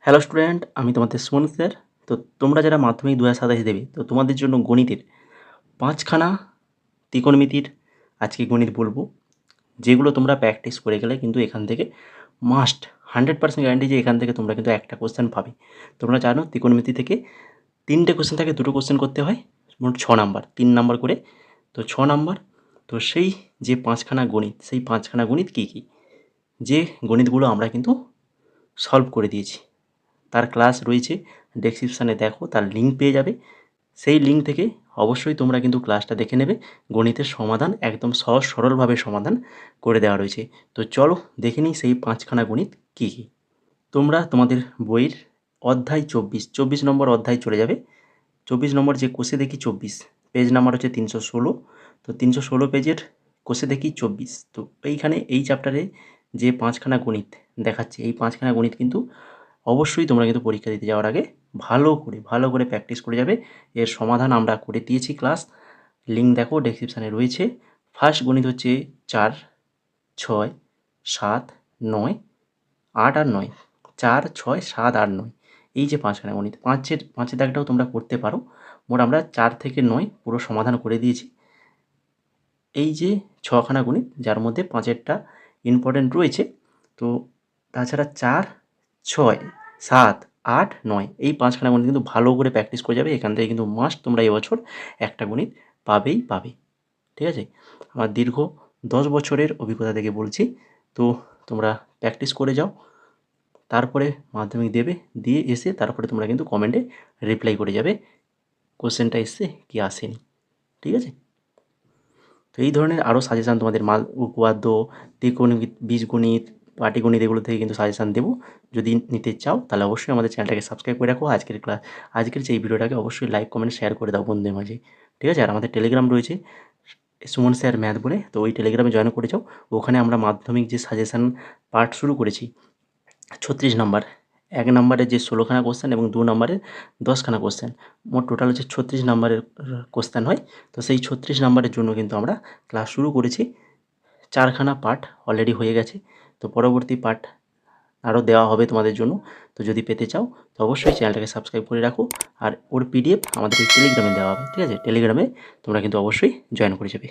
Hello student, আমি তোমাদের Suman sir. তো তোমরা যারা মাধ্যমিক 2027 দেবে, তো তোমাদের জন্য গণিতের 5খানা ত্রিকোণমিতির আজকে গণিত বলবো, যেগুলো তোমরা প্র্যাকটিস করে গেলে কিন্তু এখান থেকে মাস্ট 100% গ্যারান্টি যে এখান থেকে তোমরা কিন্তু একটা কোশ্চেন পাবে। তোমরা জানো ত্রিকোণমিতি থেকে 3টে কোশ্চেন থাকে, 2টো কোশ্চেন করতে হয়, মোট 6 নাম্বার, 3 নাম্বার করে, তো 6 নাম্বার। তো সেই যে 5খানা গণিত, সেই 5খানা গণিত কী কী, যে গণিতগুলো আমরা কিন্তু সলভ করে দিয়েছি, তার ক্লাস রয়েছে ডেসক্রিপশানে, দেখো তার লিঙ্ক পেয়ে যাবে। সেই লিঙ্ক থেকে অবশ্যই তোমরা কিন্তু ক্লাসটা দেখে নেবে। গণিতের সমাধান একদম সহজ সরলভাবে সমাধান করে দেওয়া রয়েছে। তো চলো দেখে নিই সেই 5খানা গণিত কী কী। তোমরা তোমাদের বইয়ের অধ্যায় 24 নম্বর অধ্যায় চলে যাবে। 24 নম্বর যে কোষে দেখি 24, পেজ নাম্বার হচ্ছে 316। তো 316 পেজের কোষে দেখি 24। তো এইখানে এই চ্যাপ্টারে যে 5খানা গণিত দেখাচ্ছে, এই 5খানা গণিত কিন্তু অবশ্যই তোমরা কিন্তু পরীক্ষা দিতে যাওয়ার আগে ভালো করে প্র্যাকটিস করে যাবে। এর সমাধান আমরা করে দিয়েছি ক্লাস, লিঙ্ক দেখো ডেসক্রিপশানে রয়েছে। ফার্স্ট গণিত হচ্ছে 4, 6, 7, 9, 8 আর 9, 4, 6, 7, 8, 9, এই যে 5খানা গণিত, পাঁচের দাগটাও তোমরা করতে পারো। মোট আমরা 4 থেকে 9 পুরো সমাধান করে দিয়েছি। এই যে 6খানা গণিত, যার মধ্যে 5এরটা ইম্পর্টেন্ট রয়েছে। তো তাছাড়া 4, 6, 7, 8, 9 এই 5খানা গণিত কিন্তু ভালো করে প্র্যাকটিস করে যাবে। এখান থেকে কিন্তু মাস্ট তোমরা এবছর একটা গণিত পাবে, ঠিক আছে? আমার দীর্ঘ 10 বছরের অভিজ্ঞতা থেকে বলছি। তো তোমরা প্র্যাকটিস করে যাও, তারপরে মাধ্যমিক দেবে, দিয়ে এসে তারপরে তোমরা কিন্তু কমেন্টে রিপ্লাই করে যাবে কোশ্চেনটা এসছে কি আসেনি, ঠিক আছে? তো এই ধরনের আরও সাজেশান তোমাদের উপপাদ্য, ত্রিকোণমিতি, বীজগণিত, পাটিগণিত এগুলো থেকে কিন্তু সাজেশান দেবো। যদি নিতে চাও তাহলে অবশ্যই আমাদের চ্যানেলটাকে সাবস্ক্রাইব করে রাখো। আজকের যে এই ভিডিওটাকে অবশ্যই লাইক, কমেন্ট, শেয়ার করে দাও বন্ধুদের মাঝে, ঠিক আছে? আর আমাদের টেলিগ্রাম রয়েছে সুমন স্যার ম্যাথ বলে, তো ওই টেলিগ্রামে জয়েন করে যাও। ওখানে আমরা মাধ্যমিক যে সাজেশান পার্ট শুরু করেছি 36 নাম্বার, 1 নাম্বারের যে 16খানা কোশ্চেন এবং 2 নাম্বারের 10খানা কোশ্চেন, মোট টোটাল হচ্ছে 36 নাম্বারের কোশ্চেন হয়। তো সেই 36 নাম্বারের জন্য কিন্তু আমরা ক্লাস শুরু করেছি। 4খানা পার্ট অলরেডি হয়ে গেছে। তো পরবর্তী পার্ট আরও দেওয়া হবে তোমাদের জন্য। তো যদি পেতে চাও তো অবশ্যই চ্যানেলটাকে সাবস্ক্রাইব করে রাখো। আর ওর পিডিএফ আমাদের এই টেলিগ্রামে দেওয়া হবে, ঠিক আছে? টেলিগ্রামে তোমরা কিন্তু অবশ্যই জয়েন করে যাবে।